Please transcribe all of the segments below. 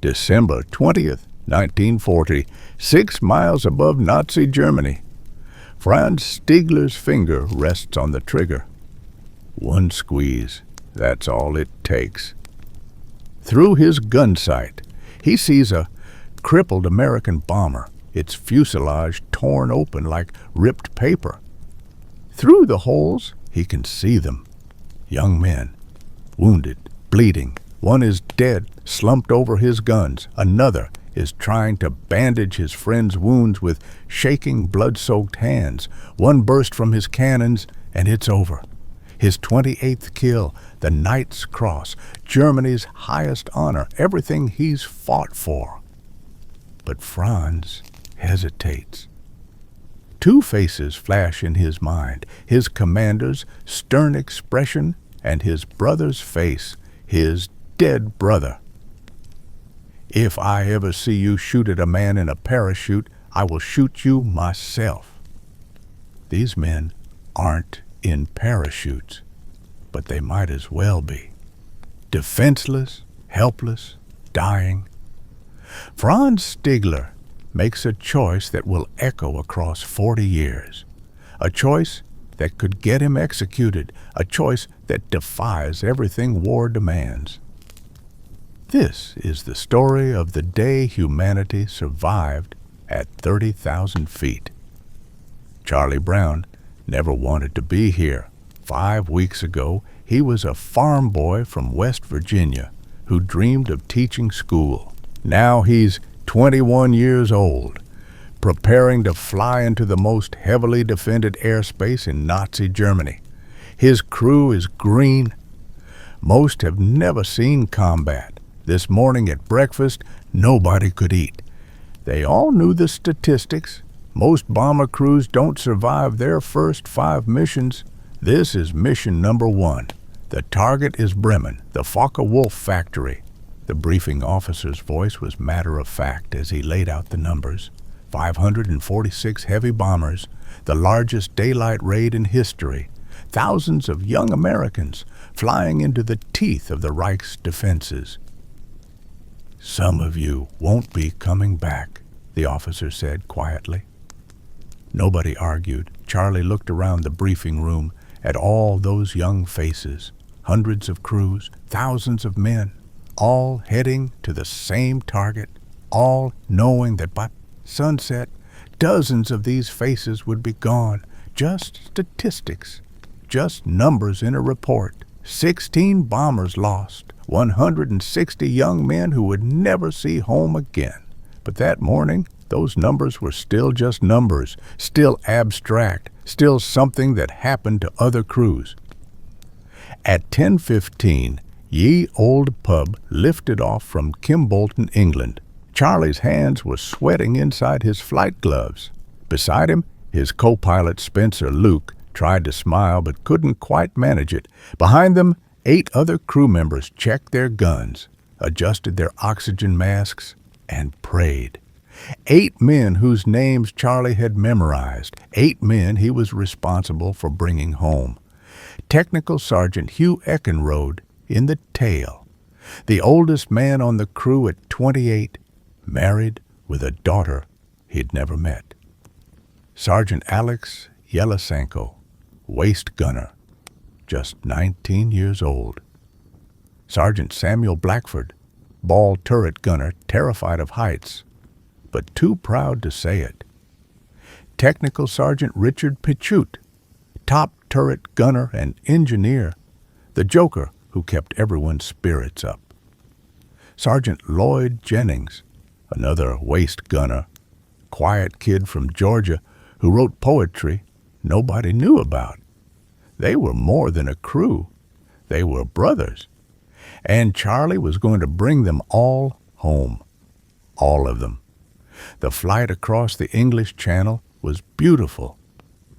December 20th, 1940, 6 miles above Nazi Germany. Franz Stigler's finger rests on the trigger. One squeeze, that's all it takes. Through his gun sight, he sees a crippled American bomber, its fuselage torn open like ripped paper. Through the holes, he can see them. Young men, wounded, bleeding. One is dead, slumped over his guns. Another is trying to bandage his friend's wounds with shaking, blood-soaked hands. One burst from his cannons, and it's over. His 28th kill, the Knight's Cross, Germany's highest honor, everything he's fought for. But Franz hesitates. Two faces flash in his mind, his commander's stern expression and his brother's face, his dead brother. If I ever see you shoot at a man in a parachute, I will shoot you myself. These men aren't in parachutes, but they might as well be. Defenseless, helpless, dying. Franz Stigler makes a choice that will echo across 40 years. A choice that could get him executed, a choice that defies everything war demands. This is the story of the day humanity survived at 30,000 feet. Charlie Brown never wanted to be here. 5 weeks ago, he was a farm boy from West Virginia who dreamed of teaching school. Now he's 21 years old, preparing to fly into the most heavily defended airspace in Nazi Germany. His crew is green. Most have never seen combat. This morning at breakfast, nobody could eat. They all knew the statistics. Most bomber crews don't survive their first 5 missions. This is mission number 1. The target is Bremen, the Focke-Wulf factory. The briefing officer's voice was matter-of-fact as he laid out the numbers. 546 heavy bombers, the largest daylight raid in history. Thousands of young Americans flying into the teeth of the Reich's defenses. Some of you won't be coming back, the officer said quietly. Nobody argued. Charlie looked around the briefing room at all those young faces, hundreds of crews, thousands of men, all heading to the same target, all knowing that by sunset, dozens of these faces would be gone. Just statistics, just numbers in a report. 16 bombers lost, 160 young men who would never see home again. But that morning, those numbers were still just numbers, still abstract, still something that happened to other crews. At 10:15, Ye Olde Pub lifted off from Kimbolton, England. Charlie's hands were sweating inside his flight gloves. Beside him, his co-pilot Spencer Luke tried to smile but couldn't quite manage it. Behind them, 8 other crew members checked their guns, adjusted their oxygen masks, and prayed. 8 men whose names Charlie had memorized. 8 men he was responsible for bringing home. Technical Sergeant Hugh Eckenrode in the tail. The oldest man on the crew at 28, married with a daughter he'd never met. Sergeant Alex Yelisenko, waist gunner, just 19 years old. Sergeant Samuel Blackford, ball turret gunner, terrified of heights, but too proud to say it. Technical Sergeant Richard Pichute, top turret gunner and engineer, the joker who kept everyone's spirits up. Sergeant Lloyd Jennings, another waist gunner, quiet kid from Georgia who wrote poetry nobody knew about. They were more than a crew. They were brothers. And Charlie was going to bring them all home. All of them. The flight across the English Channel was beautiful.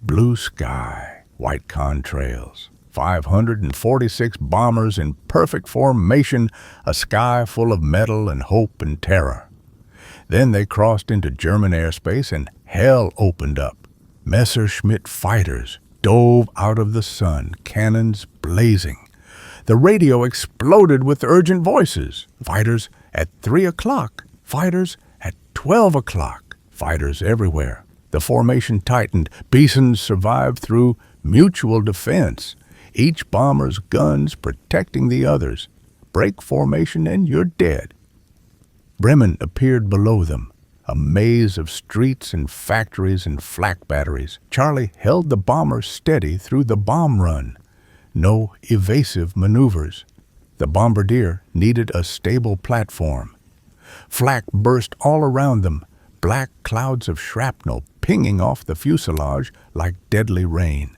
Blue sky, white contrails, 546 bombers in perfect formation, a sky full of metal and hope and terror. Then they crossed into German airspace and hell opened up. Messerschmitt fighters dove out of the sun, cannons blazing. The radio exploded with urgent voices. Fighters At 3 o'clock, fighters. At 12 o'clock, fighters everywhere. The formation tightened. Bisons survived through mutual defense, each bomber's guns protecting the others. Break formation and you're dead. Bremen appeared below them, a maze of streets and factories and flak batteries. Charlie held the bomber steady through the bomb run. No evasive maneuvers. The bombardier needed a stable platform. Flak burst all around them, black clouds of shrapnel pinging off the fuselage like deadly rain.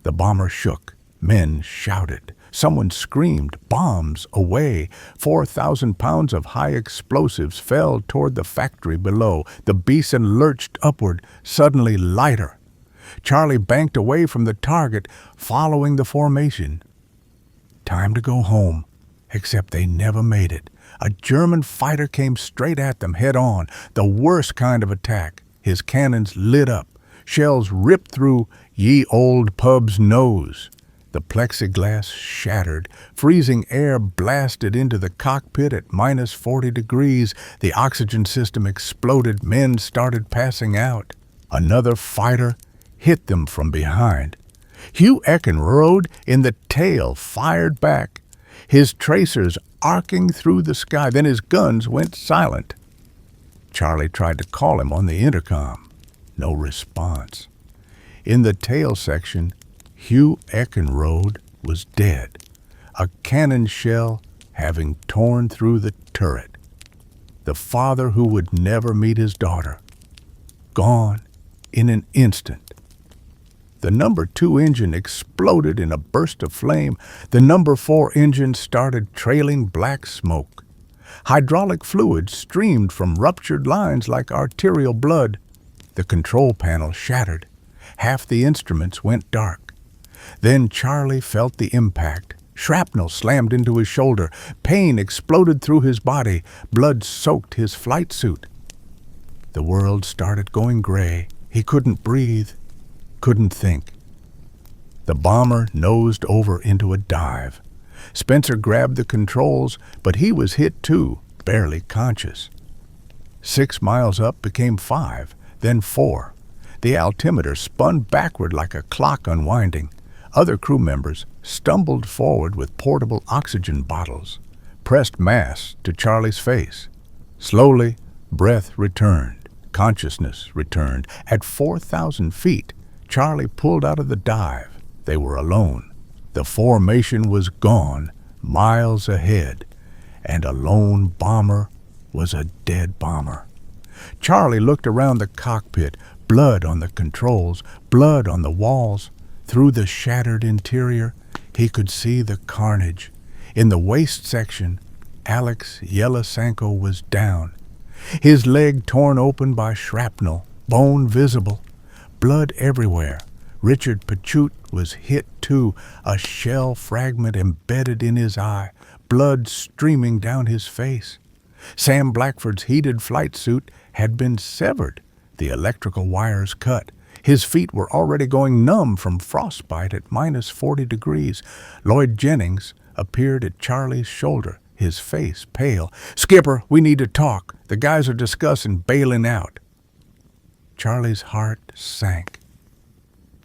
The bomber shook. Men shouted. Someone screamed, "Bombs, away!" 4,000 pounds of high explosives fell toward the factory below. The Bison lurched upward, suddenly lighter. Charlie banked away from the target, following the formation. Time to go home, except they never made it. A German fighter came straight at them head-on, the worst kind of attack. His cannons lit up. Shells ripped through ye Olde Pub's nose. The plexiglass shattered. Freezing air blasted into the cockpit at -40 degrees. The oxygen system exploded. Men started passing out. Another fighter hit them from behind. Hugh Eckenrode in the tail fired back, his tracers arcing through the sky. Then his guns went silent. Charlie tried to call him on the intercom. No response. In the tail section, Hugh Eckenrode was dead, a cannon shell having torn through the turret. The father who would never meet his daughter, gone in an instant. The number 2 engine exploded in a burst of flame. The number 4 engine started trailing black smoke. Hydraulic fluid streamed from ruptured lines like arterial blood. The control panel shattered. Half the instruments went dark. Then Charlie felt the impact. Shrapnel slammed into his shoulder. Pain exploded through his body. Blood soaked his flight suit. The world started going gray. He couldn't breathe, couldn't think. The bomber nosed over into a dive. Spencer grabbed the controls, but he was hit too, barely conscious. 6 miles up became 5, then 4. The altimeter spun backward like a clock unwinding. Other crew members stumbled forward with portable oxygen bottles, pressed masks to Charlie's face. Slowly, breath returned, consciousness returned. At 4,000 feet, Charlie pulled out of the dive. They were alone. The formation was gone, miles ahead, and a lone bomber was a dead bomber. Charlie looked around the cockpit, blood on the controls, blood on the walls. Through the shattered interior, he could see the carnage. In the waist section, Alex Yelesanko was down, his leg torn open by shrapnel, bone visible, blood everywhere. Richard Pachut was hit too, a shell fragment embedded in his eye, blood streaming down his face. Sam Blackford's heated flight suit had been severed, the electrical wires cut. His feet were already going numb from frostbite at -40 degrees. Lloyd Jennings appeared at Charlie's shoulder, his face pale. "Skipper, we need to talk. The guys are discussing bailing out." Charlie's heart sank.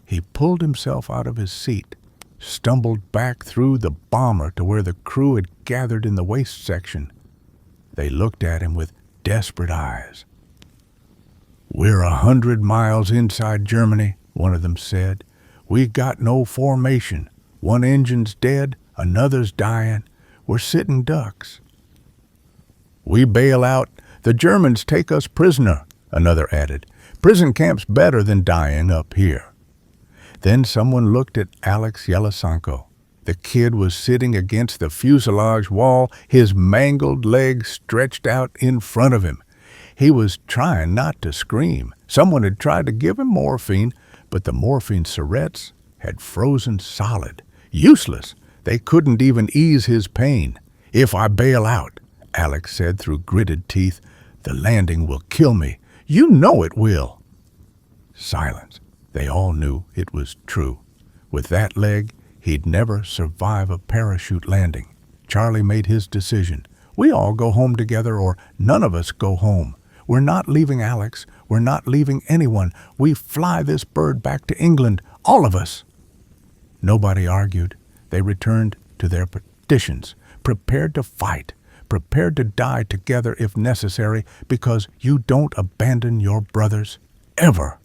He pulled himself out of his seat, stumbled back through the bomber to where the crew had gathered in the waist section. They looked at him with desperate eyes. "We're 100 miles inside Germany," one of them said. "We got no formation. One engine's dead, another's dying. We're sitting ducks." "We bail out. The Germans take us prisoner," another added. "Prison camp's better than dying up here." Then someone looked at Alex Yelesanko. The kid was sitting against the fuselage wall, his mangled legs stretched out in front of him. He was trying not to scream. Someone had tried to give him morphine, but the morphine syringes had frozen solid. Useless. They couldn't even ease his pain. "If I bail out," Alex said through gritted teeth, "the landing will kill me. You know it will." Silence. They all knew it was true. With that leg, he'd never survive a parachute landing. Charlie made his decision. We all go home together or none of us go home. We're not leaving Alex. We're not leaving anyone. We fly this bird back to England, all of us." Nobody argued. They returned to their petitions, prepared to fight, prepared to die together if necessary, because you don't abandon your brothers, ever.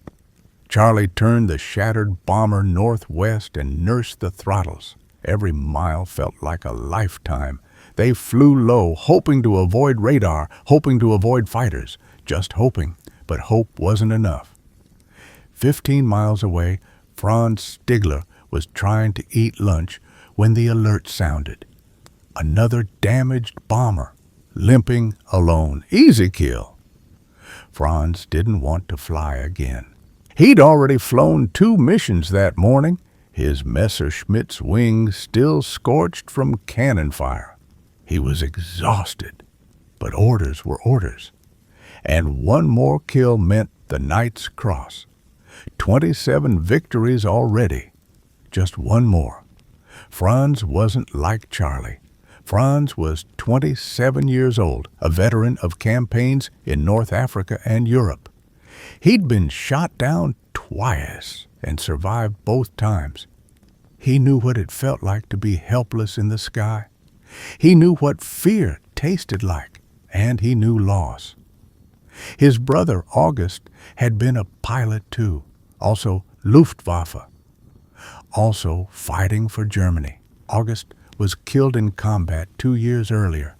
Charlie turned the shattered bomber northwest and nursed the throttles. Every mile felt like a lifetime. They flew low, hoping to avoid radar, hoping to avoid fighters, just hoping, but hope wasn't enough. 15 miles away, Franz Stigler was trying to eat lunch when the alert sounded. Another damaged bomber, limping alone. Easy kill. Franz didn't want to fly again. He'd already flown 2 missions that morning, his Messerschmitt's wings still scorched from cannon fire. He was exhausted, but orders were orders. And one more kill meant the Knight's Cross. 27 victories already. Just one more. Franz wasn't like Charlie. Franz was 27 years old, a veteran of campaigns in North Africa and Europe. He'd been shot down twice and survived both times. He knew what it felt like to be helpless in the sky. He knew what fear tasted like, and he knew loss. His brother, August, had been a pilot too, also Luftwaffe, also fighting for Germany. August was killed in combat 2 years earlier.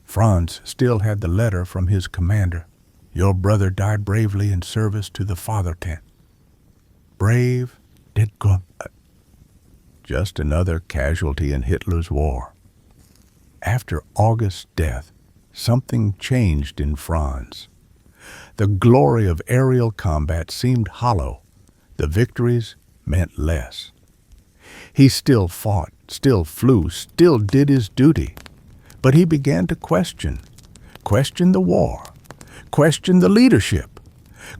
Franz still had the letter from his commander. "Your brother died bravely in service to the father tent." Brave did good. Just another casualty in Hitler's war. After August's death, something changed in Franz. The glory of aerial combat seemed hollow. The victories meant less. He still fought, still flew, still did his duty. But he began to question the war, question the leadership,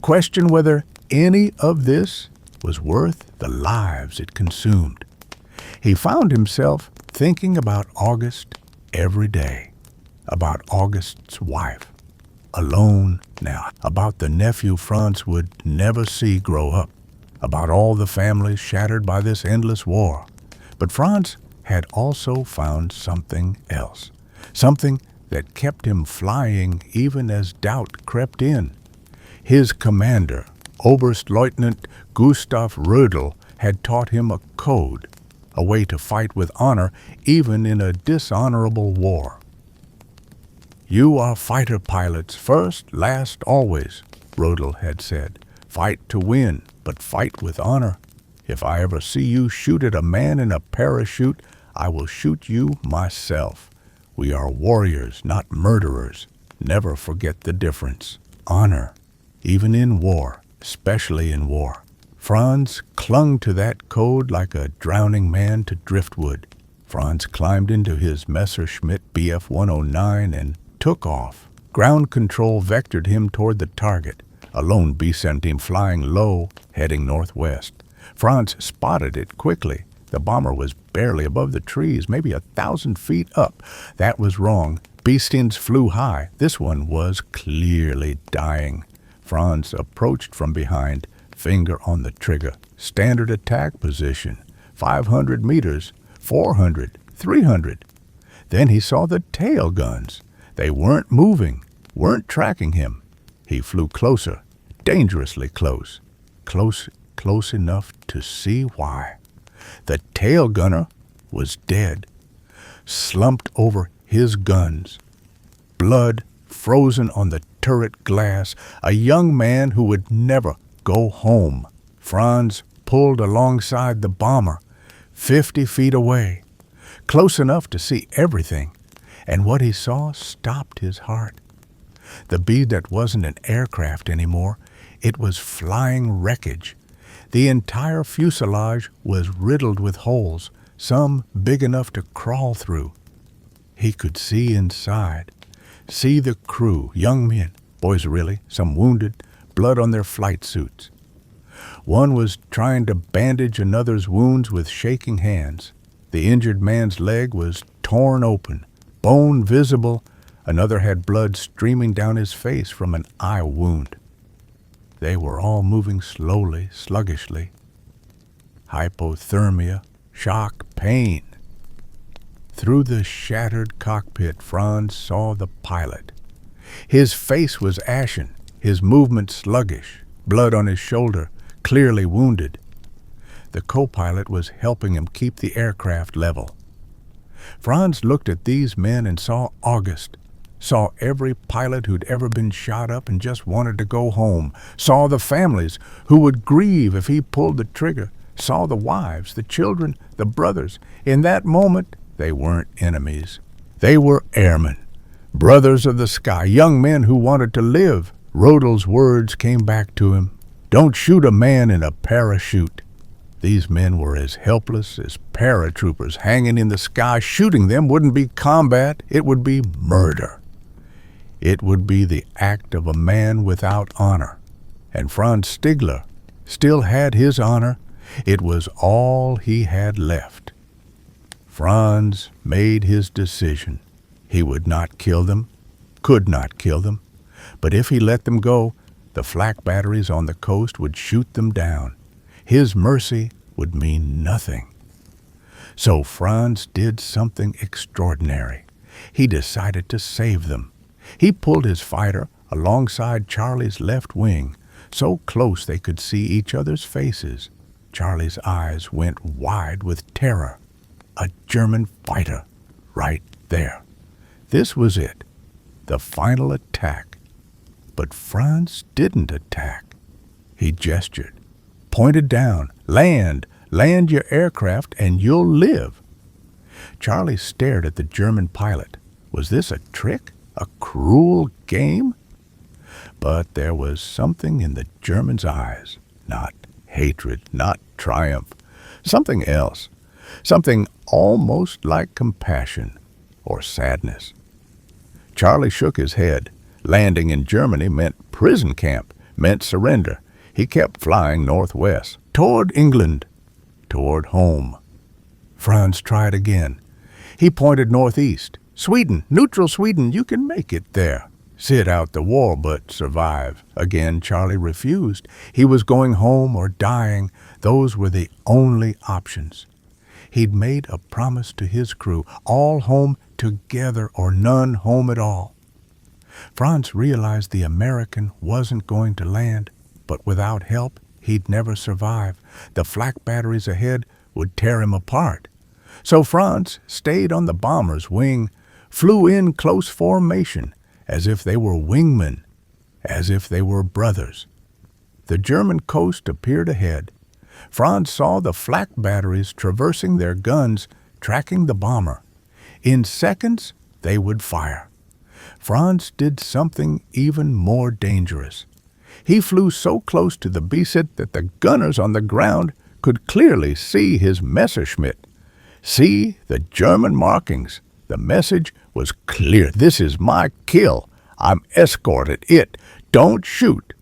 question whether any of this was worth the lives it consumed. He found himself thinking about August every day, about August's wife, alone now, about the nephew Franz would never see grow up, about all the families shattered by this endless war. But Franz had also found something else, something that kept him flying even as doubt crept in. His commander, Oberstleutnant Gustav Rödel, had taught him a code, a way to fight with honor even in a dishonorable war. "You are fighter pilots, first, last, always," Rödel had said. "Fight to win, but fight with honor. If I ever see you shoot at a man in a parachute, I will shoot you myself. We are warriors, not murderers. Never forget the difference. Honor, even in war, especially in war." Franz clung to that code like a drowning man to driftwood. Franz climbed into his Messerschmitt Bf 109 and took off. Ground control vectored him toward the target. A lone B sent him flying low, heading northwest. Franz spotted it quickly. The bomber was barely above the trees, maybe 1,000 feet up. That was wrong. B-stins flew high. This one was clearly dying. Franz approached from behind, finger on the trigger. Standard attack position. 500 meters, 400, 300. Then he saw the tail guns. They weren't moving, weren't tracking him. He flew closer, dangerously close. Close enough to see why. The tail gunner was dead, slumped over his guns. Blood frozen on the turret glass, a young man who would never go home. Franz pulled alongside the bomber, 50 feet away, close enough to see everything, and what he saw stopped his heart. The B that wasn't an aircraft anymore, it was flying wreckage. The entire fuselage was riddled with holes, some big enough to crawl through. He could see inside, see the crew, young men, boys really, some wounded, blood on their flight suits. One was trying to bandage another's wounds with shaking hands. The injured man's leg was torn open, bone visible. Another had blood streaming down his face from an eye wound. They were all moving slowly, sluggishly. Hypothermia, shock, pain. Through the shattered cockpit, Franz saw the pilot. His face was ashen, his movement sluggish, blood on his shoulder, clearly wounded. The co-pilot was helping him keep the aircraft level. Franz looked at these men and saw August, saw every pilot who'd ever been shot up and just wanted to go home, saw the families who would grieve if he pulled the trigger, saw the wives, the children, the brothers. In that moment, they weren't enemies. They were airmen, brothers of the sky, young men who wanted to live. Rodel's words came back to him. Don't shoot a man in a parachute. These men were as helpless as paratroopers hanging in the sky. Shooting them wouldn't be combat, it would be murder. It would be the act of a man without honor. And Franz Stigler still had his honor. It was all he had left. Franz made his decision. He would not kill them, could not kill them. But if he let them go, the flak batteries on the coast would shoot them down. His mercy would mean nothing. So Franz did something extraordinary. He decided to save them. He pulled his fighter alongside Charlie's left wing, so close they could see each other's faces. Charlie's eyes went wide with terror. A German fighter, right there. This was it, the final attack. But Franz didn't attack. He gestured, pointed down, land your aircraft and you'll live. Charlie stared at the German pilot. Was this a trick? A cruel game? But there was something in the German's eyes, not hatred, not triumph, something else, something almost like compassion or sadness. Charlie shook his head. Landing in Germany meant prison camp, meant surrender. He kept flying northwest, toward England, toward home. Franz tried again. He pointed northeast. Sweden, neutral Sweden, you can make it there. Sit out the war, but survive. Again, Charlie refused. He was going home or dying. Those were the only options. He'd made a promise to his crew, all home together or none home at all. Franz realized the American wasn't going to land, but without help, he'd never survive. The flak batteries ahead would tear him apart. So Franz stayed on the bomber's wing, flew in close formation, as if they were wingmen, as if they were brothers. The German coast appeared ahead. Franz saw the flak batteries traversing their guns, tracking the bomber. In seconds, they would fire. Franz did something even more dangerous. He flew so close to the beset that the gunners on the ground could clearly see his Messerschmitt, see the German markings. The message was clear. This is my kill. I'm escorted. Don't shoot.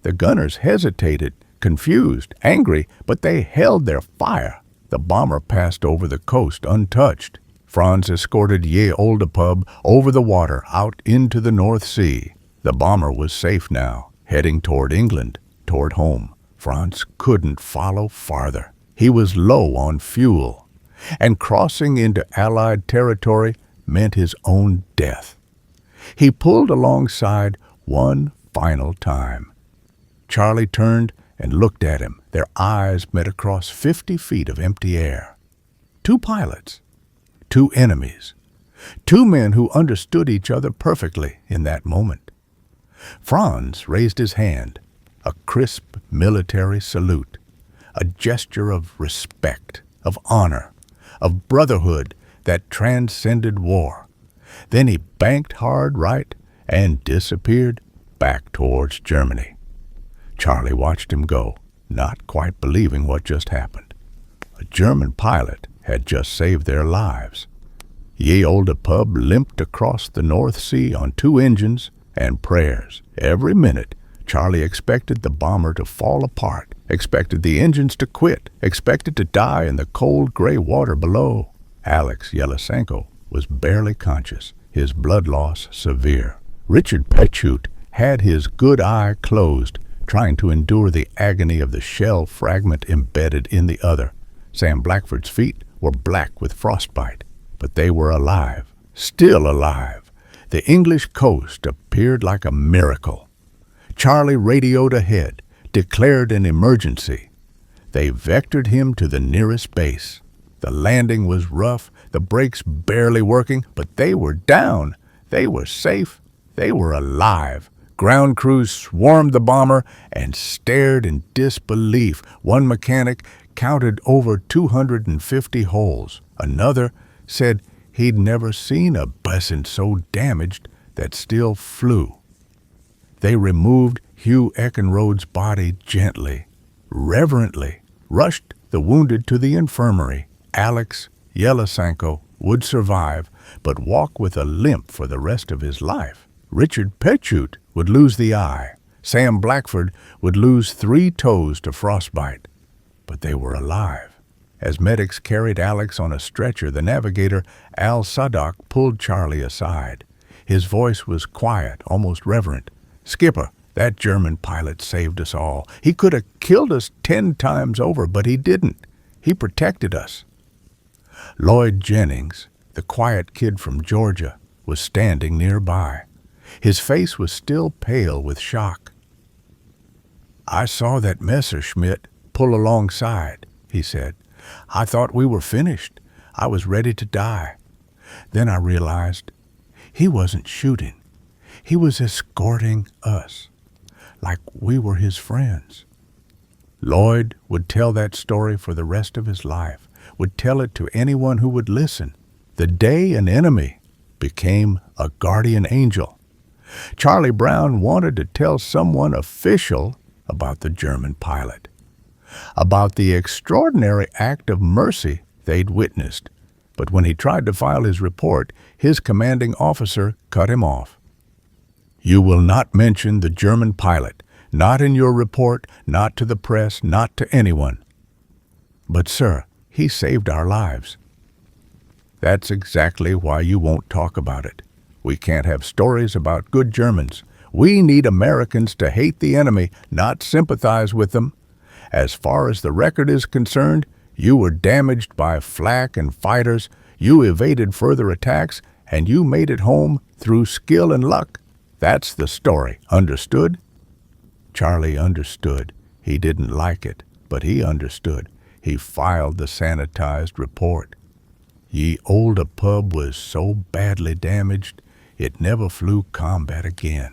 The gunners hesitated, confused, angry, but they held their fire. The bomber passed over the coast untouched. Franz escorted Olde Pub over the water out into the North Sea. The bomber was safe now, heading toward England, toward home. Franz couldn't follow farther. He was low on fuel, and crossing into Allied territory meant his own death. He pulled alongside one final time. Charlie turned and looked at him. Their eyes met across 50 feet of empty air. Two pilots. Two enemies, two men who understood each other perfectly in that moment. Franz raised his hand, a crisp military salute, a gesture of respect, of honor, of brotherhood that transcended war. Then he banked hard right and disappeared back towards Germany. Charlie watched him go, not quite believing what just happened. A German pilot had just saved their lives. Olde Pub limped across the North Sea on 2 engines and prayers. Every minute, Charlie expected the bomber to fall apart, expected the engines to quit, expected to die in the cold gray water below. Alex Yelisenko was barely conscious, his blood loss severe. Richard Petchute had his good eye closed, trying to endure the agony of the shell fragment embedded in the other. Sam Blackford's feet were black with frostbite, but they were alive, still alive. The English coast appeared like a miracle. Charlie radioed ahead, declared an emergency. They vectored him to the nearest base. The landing was rough, the brakes barely working, but they were down. They were safe. They were alive. Ground crews swarmed the bomber and stared in disbelief. One mechanic counted over 250 holes. Another said he'd never seen a Besson so damaged that still flew. They removed Hugh Eckenrode's body gently, reverently, rushed the wounded to the infirmary. Alex Yelasanko would survive, but walk with a limp for the rest of his life. Richard Petchute would lose the eye. Sam Blackford would lose 3 toes to frostbite. But they were alive. As medics carried Alex on a stretcher, the navigator, Al Sadok, pulled Charlie aside. His voice was quiet, almost reverent. "Skipper, that German pilot saved us all. He could have killed us 10 times over, but he didn't. He protected us." Lloyd Jennings, the quiet kid from Georgia, was standing nearby. His face was still pale with shock. "I saw that Messerschmitt pull alongside," he said. "I thought we were finished. I was ready to die. Then I realized he wasn't shooting. He was escorting us, like we were his friends." Lloyd would tell that story for the rest of his life, would tell it to anyone who would listen. The day an enemy became a guardian angel. Charlie Brown wanted to tell someone official about the German pilot, about the extraordinary act of mercy they'd witnessed. But when he tried to file his report, his commanding officer cut him off. "You will not mention the German pilot, not in your report, not to the press, not to anyone." "But, sir, he saved our lives." "That's exactly why you won't talk about it. We can't have stories about good Germans. We need Americans to hate the enemy, not sympathize with them. As far as the record is concerned, you were damaged by flak and fighters, you evaded further attacks, and you made it home through skill and luck. That's the story. Understood?" Charlie understood. He didn't like it, but he understood. He filed the sanitized report. Ye Olde Pub was so badly damaged, it never flew combat again.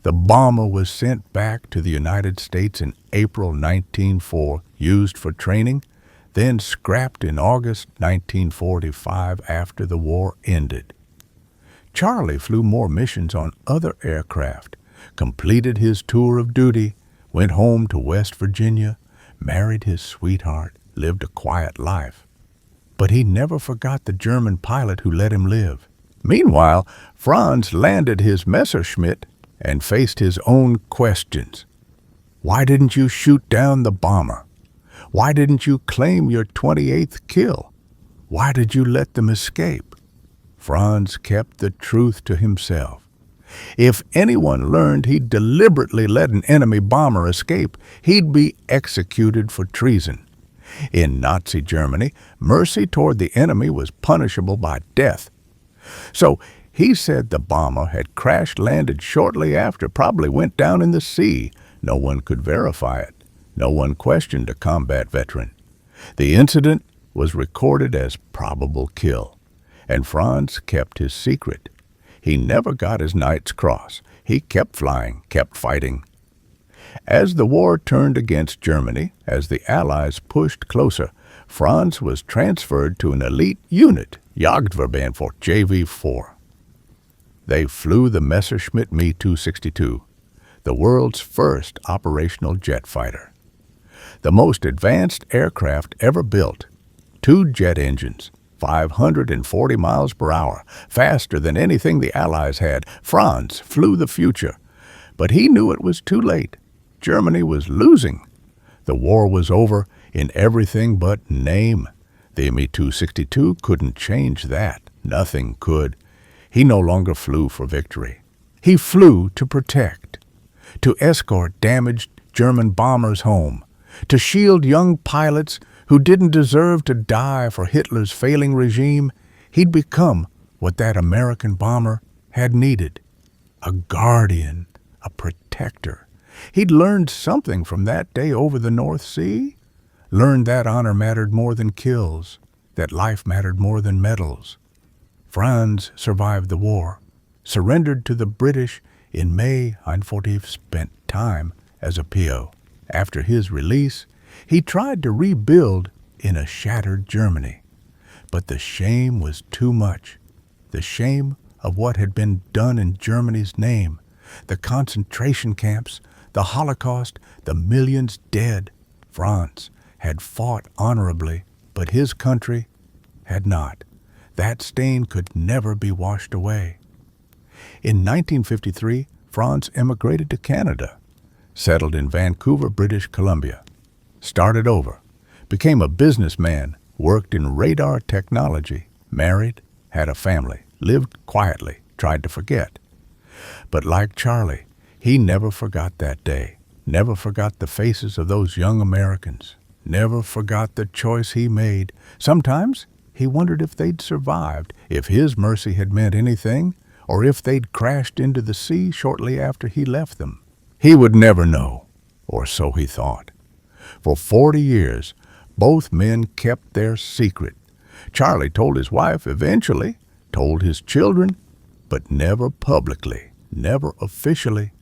The bomber was sent back to the United States in April 1904, used for training, then scrapped in August 1945 after the war ended. Charlie flew more missions on other aircraft, completed his tour of duty, went home to West Virginia, married his sweetheart, lived a quiet life. But he never forgot the German pilot who let him live. Meanwhile, Franz landed his Messerschmitt and faced his own questions. Why didn't you shoot down the bomber? Why didn't you claim your 28th kill? Why did you let them escape? Franz kept the truth to himself. If anyone learned he'd deliberately let an enemy bomber escape, he'd be executed for treason. In Nazi Germany, mercy toward the enemy was punishable by death. So he said the bomber had crash-landed shortly after, probably went down in the sea. No one could verify it. No one questioned a combat veteran. The incident was recorded as probable kill, and Franz kept his secret. He never got his Knight's Cross. He kept flying, kept fighting. As the war turned against Germany, as the Allies pushed closer, Franz was transferred to an elite unit, Jagdverband JV-4. They flew the Messerschmitt Me-262, the world's first operational jet fighter. The most advanced aircraft ever built. 2 jet engines, 540 miles per hour, faster than anything the Allies had. Franz flew the future, but he knew it was too late. Germany was losing. The war was over in everything but name. The Me-262 couldn't change that. Nothing could. He no longer flew for victory. He flew to protect, to escort damaged German bombers home, to shield young pilots who didn't deserve to die for Hitler's failing regime. He'd become what that American bomber had needed: a guardian, a protector. He'd learned something from that day over the North Sea, learned that honor mattered more than kills, that life mattered more than medals. Franz survived the war, surrendered to the British in May 1940, spent time as a PO. After his release, he tried to rebuild in a shattered Germany. But the shame was too much. The shame of what had been done in Germany's name, the concentration camps, the Holocaust, the millions dead. Franz had fought honorably, but his country had not. That stain could never be washed away. In 1953, Franz emigrated to Canada, settled in Vancouver, British Columbia, started over, became a businessman, worked in radar technology, married, had a family, lived quietly, tried to forget. But like Charlie, he never forgot that day, never forgot the faces of those young Americans, never forgot the choice he made. Sometimes he wondered if they'd survived, if his mercy had meant anything, or if they'd crashed into the sea shortly after he left them. He would never know, or so he thought. For 40 years, both men kept their secret. Charlie told his wife eventually, told his children, but never publicly, never officially.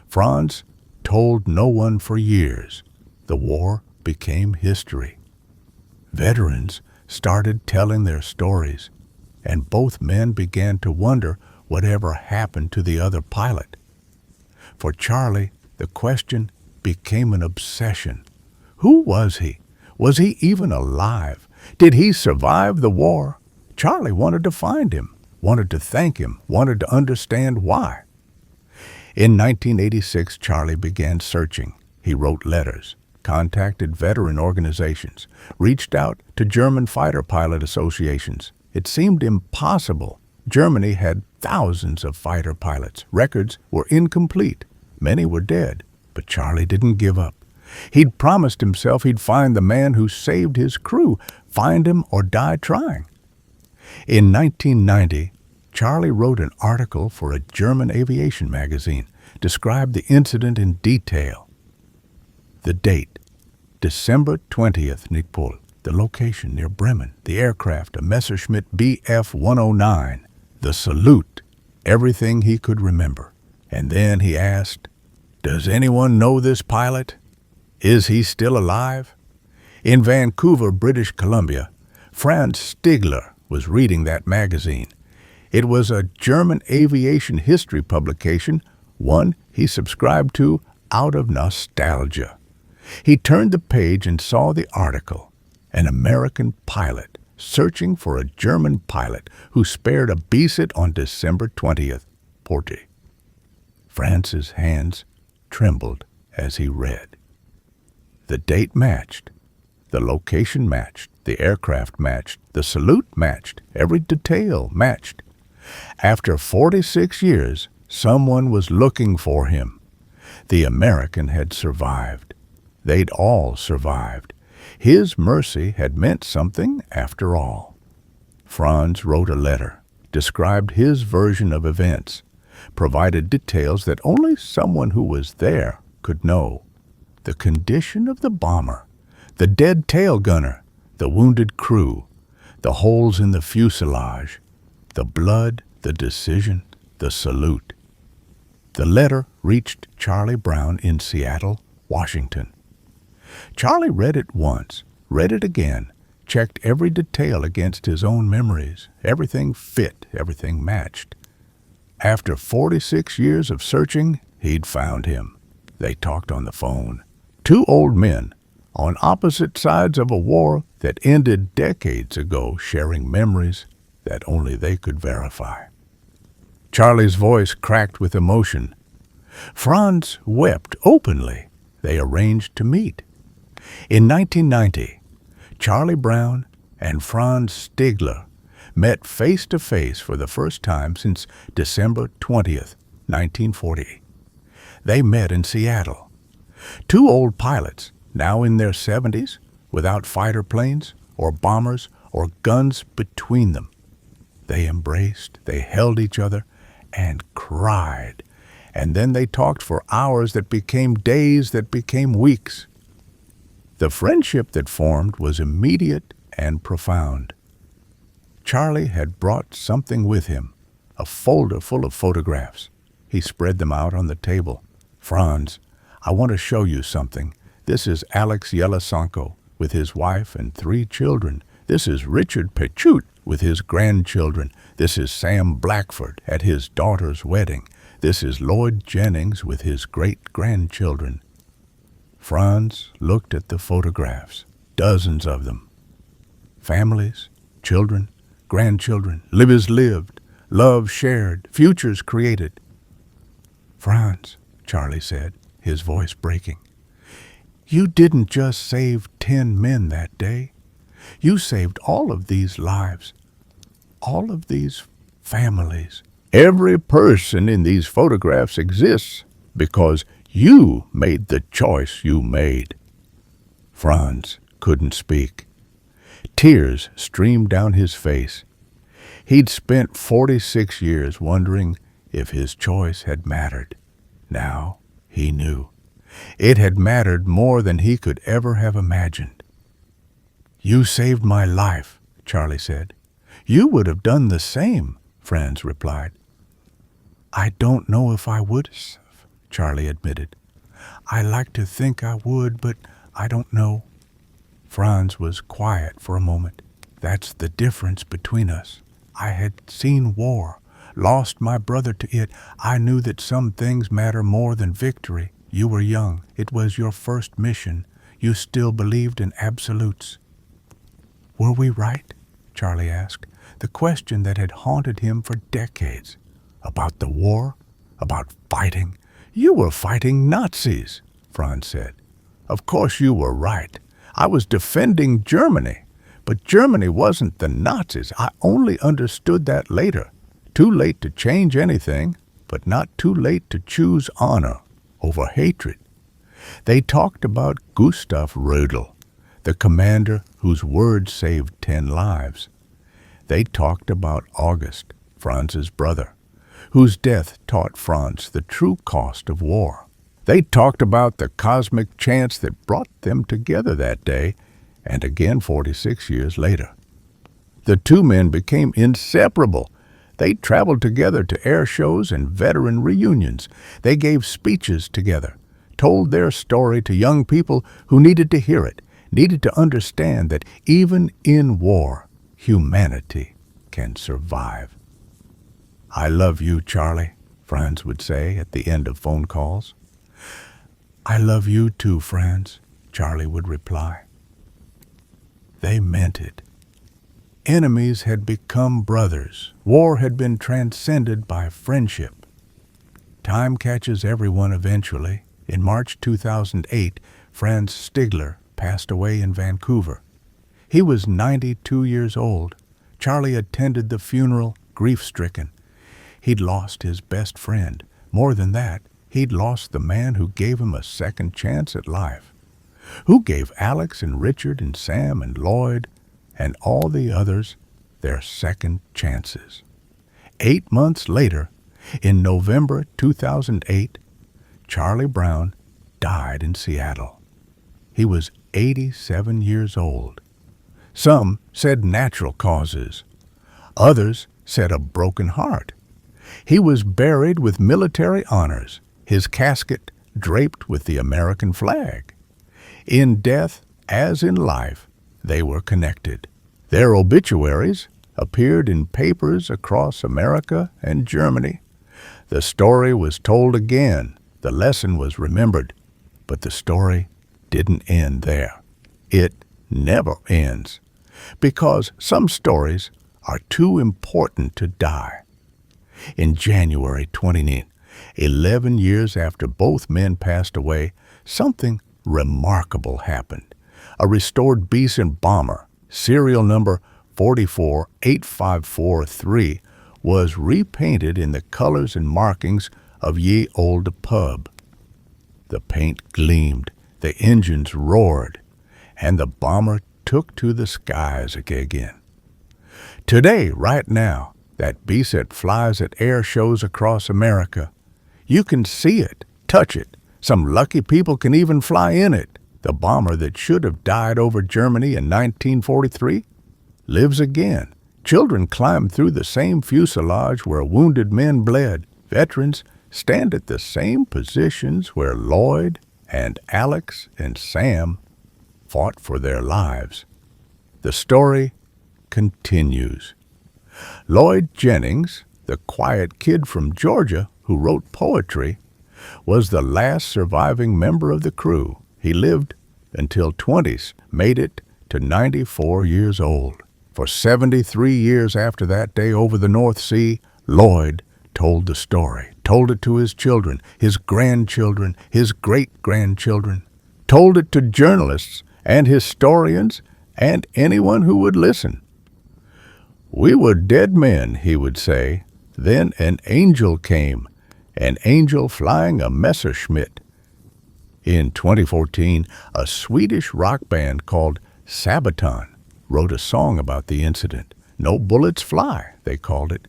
Franz told no one for years. The war became history. Veterans started telling their stories, and both men began to wonder whatever happened to the other pilot. For Charlie, the question became an obsession. Who was he? Was he even alive? Did he survive the war? Charlie wanted to find him, wanted to thank him, wanted to understand why. In 1986, Charlie began searching. He wrote letters, contacted veteran organizations, reached out to German fighter pilot associations. It seemed impossible. Germany had thousands of fighter pilots. Records were incomplete. Many were dead, but Charlie didn't give up. He'd promised himself he'd find the man who saved his crew, find him or die trying. In 1990, Charlie wrote an article for a German aviation magazine, described the incident in detail. The date, December 20th, Nickpol. The location near Bremen. The aircraft, a Messerschmitt Bf-109. The salute, everything he could remember. And then he asked, "Does anyone know this pilot? Is he still alive?" In Vancouver, British Columbia, Franz Stigler was reading that magazine. It was a German aviation history publication, one he subscribed to out of nostalgia. He turned the page and saw the article. An American pilot searching for a German pilot who spared a beset on December 20th, Porte. Franz's hands trembled as he read. The date matched. The location matched. The aircraft matched. The salute matched. Every detail matched. After 46 years, someone was looking for him. The American had survived. They'd all survived. His mercy had meant something after all. Franz wrote a letter, described his version of events, provided details that only someone who was there could know. The condition of the bomber, the dead tail gunner, the wounded crew, the holes in the fuselage, the blood, the decision, the salute. The letter reached Charlie Brown in Seattle, Washington. Charlie read it once, read it again, checked every detail against his own memories. Everything fit, everything matched. After 46 years of searching, he'd found him. They talked on the phone. Two old men on opposite sides of a war that ended decades ago, sharing memories that only they could verify. Charlie's voice cracked with emotion. Franz wept openly. They arranged to meet. In 1990, Charlie Brown and Franz Stigler met face to face for the first time since December 20th, 1940. They met in Seattle. Two old pilots, now in their 70s, without fighter planes or bombers or guns between them. They embraced, they held each other, and cried. And then they talked for hours that became days that became weeks. The friendship that formed was immediate and profound. Charlie had brought something with him, a folder full of photographs. He spread them out on the table. "Franz, I want to show you something. This is Alex Yelisanko with his wife and 3 children. This is Richard Pechut with his grandchildren. This is Sam Blackford at his daughter's wedding. This is Lloyd Jennings with his great-grandchildren." Franz looked at the photographs, dozens of them. Families, children, grandchildren, lives lived, love shared, futures created. "Franz," Charlie said, his voice breaking, "you didn't just save 10 men that day. You saved all of these lives, all of these families. Every person in these photographs exists because you made the choice you made." Franz couldn't speak. Tears streamed down his face. He'd spent 46 years wondering if his choice had mattered. Now he knew. It had mattered more than he could ever have imagined. "You saved my life," Charlie said. "You would have done the same," Franz replied. "I don't know if I would have," Charlie admitted. "I like to think I would, but I don't know." Franz was quiet for a moment. "That's the difference between us. I had seen war, lost my brother to it. I knew that some things matter more than victory. You were young. It was your first mission. You still believed in absolutes." "Were we right?" Charlie asked, the question that had haunted him for decades. "About the war? About fighting?" "You were fighting Nazis," Franz said. "Of course you were right. I was defending Germany. But Germany wasn't the Nazis. I only understood that later. Too late to change anything, but not too late to choose honor over hatred." They talked about Gustav Rödel, the commander whose words saved 10 lives. They talked about August, Franz's brother, whose death taught Franz the true cost of war. They talked about the cosmic chance that brought them together that day, and again 46 years later. The two men became inseparable. They traveled together to air shows and veteran reunions. They gave speeches together, told their story to young people who needed to hear it, needed to understand that even in war, humanity can survive. "I love you, Charlie," Franz would say at the end of phone calls. "I love you too, Franz," Charlie would reply. They meant it. Enemies had become brothers. War had been transcended by friendship. Time catches everyone eventually. In March 2008, Franz Stigler passed away in Vancouver. He was 92 years old. Charlie attended the funeral, grief-stricken. He'd lost his best friend. More than that, he'd lost the man who gave him a second chance at life, who gave Alex and Richard and Sam and Lloyd and all the others their second chances. 8 months later, in November 2008, Charlie Brown died in Seattle. He was 87 years old. Some said natural causes. Others said a broken heart. He was buried with military honors, his casket draped with the American flag. In death, as in life, they were connected. Their obituaries appeared in papers across America and Germany. The story was told again. The lesson was remembered. But the story didn't end there. It never ends. Because some stories are too important to die. In January 2019, 11 years after both men passed away, something remarkable happened. A restored Beeson bomber serial number 4485443, was repainted in the colors and markings of ye Olde Pub. The paint gleamed, the engines roared, and the bomber took to the skies again. Today, right now, that beast that flies at air shows across America, you can see it, touch it. Some lucky people can even fly in it. The bomber that should have died over Germany in 1943 lives again. Children climb through the same fuselage where wounded men bled. Veterans stand at the same positions where Lloyd and Alex and Sam fought for their lives. The story continues. Lloyd Jennings, the quiet kid from Georgia who wrote poetry, was the last surviving member of the crew. He lived until 20s, made it to 94 years old. For 73 years after that day over the North Sea, Lloyd told the story, told it to his children, his grandchildren, his great-grandchildren, told it to journalists and historians and anyone who would listen. "We were dead men," he would say. "Then an angel came, an angel flying a Messerschmitt." In 2014, a Swedish rock band called Sabaton wrote a song about the incident. "No bullets fly," they called it.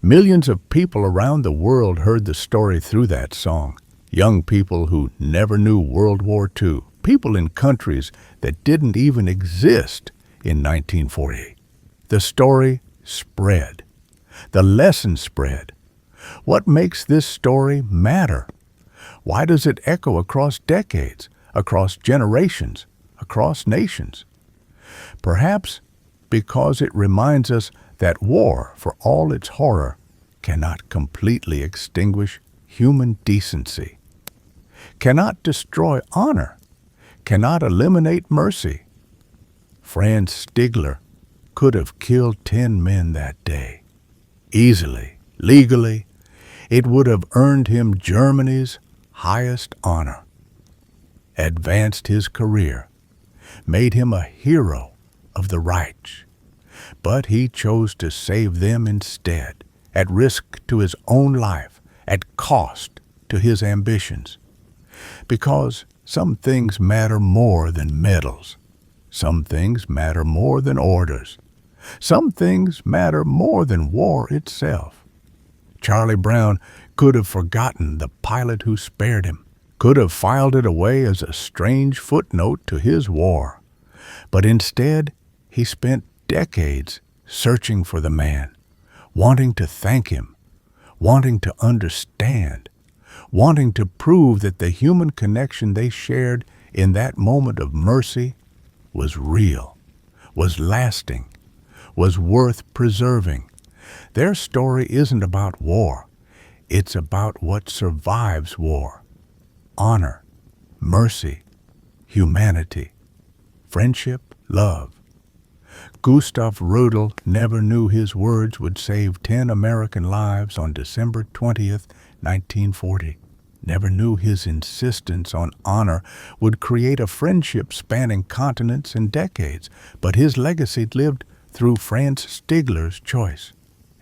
Millions of people around the world heard the story through that song. Young people who never knew World War II, people in countries that didn't even exist in 1948. The story spread. The lesson spread. What makes this story matter? Why does it echo across decades, across generations, across nations? Perhaps because it reminds us that war, for all its horror, cannot completely extinguish human decency, cannot destroy honor, cannot eliminate mercy. Franz Stigler could have killed 10 men that day. Easily, legally, it would have earned him Germany's highest honor, advanced his career, made him a hero of the Reich. But he chose to save them instead, at risk to his own life, at cost to his ambitions. Because some things matter more than medals. Some things matter more than orders. Some things matter more than war itself. Charlie Brown could have forgotten the pilot who spared him, could have filed it away as a strange footnote to his war. But instead, he spent decades searching for the man, wanting to thank him, wanting to understand, wanting to prove that the human connection they shared in that moment of mercy was real, was lasting, was worth preserving. Their story isn't about war. It's about what survives war. Honor, mercy, humanity, friendship, love. Gustav Rudel never knew his words would save 10 American lives on December 20th, 1940. Never knew his insistence on honor would create a friendship spanning continents and decades, but his legacy lived through Franz Stigler's choice,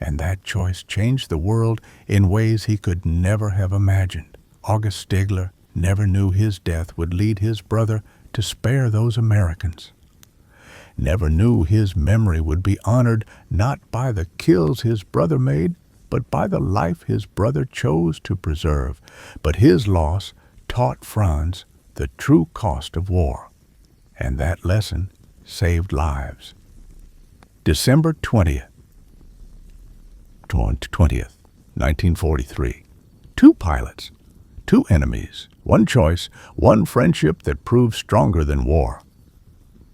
and that choice changed the world in ways he could never have imagined. August Stigler never knew his death would lead his brother to spare those Americans. Never knew his memory would be honored not by the kills his brother made, but by the life his brother chose to preserve. But his loss taught Franz the true cost of war, and that lesson saved lives. December 20th, 1943. 2 pilots, 2 enemies, 1 choice, 1 friendship that proved stronger than war.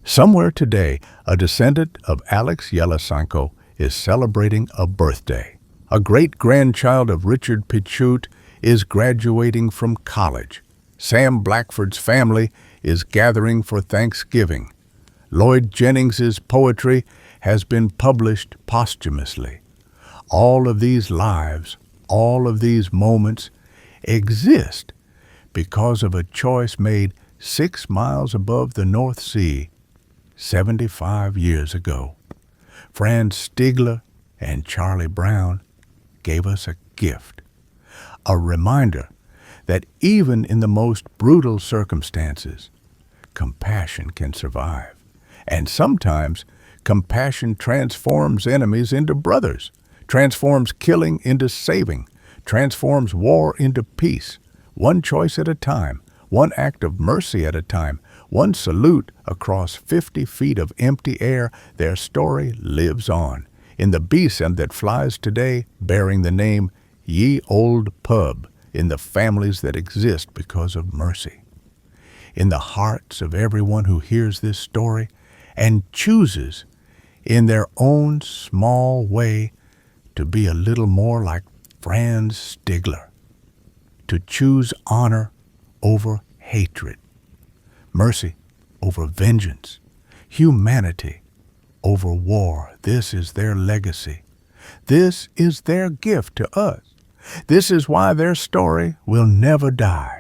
Somewhere today, a descendant of Alex Yelesanko is celebrating a birthday. A great-grandchild of Richard Pichut is graduating from college. Sam Blackford's family is gathering for Thanksgiving. Lloyd Jennings's poetry has been published posthumously. All of these lives, all of these moments exist because of a choice made 6 miles above the North Sea 75 years ago, Franz Stigler and Charlie Brown gave us a gift, a reminder that even in the most brutal circumstances, compassion can survive. And sometimes compassion transforms enemies into brothers, transforms killing into saving, transforms war into peace, one choice at a time, one act of mercy at a time, one salute across 50 feet of empty air. Their story lives on in the besom that flies today, bearing the name Ye Olde Pub, in the families that exist because of mercy, in the hearts of everyone who hears this story and chooses in their own small way to be a little more like Franz Stigler, to choose honor over hatred, mercy over vengeance, humanity over war. This is their legacy. This is their gift to us. This is why their story will never die.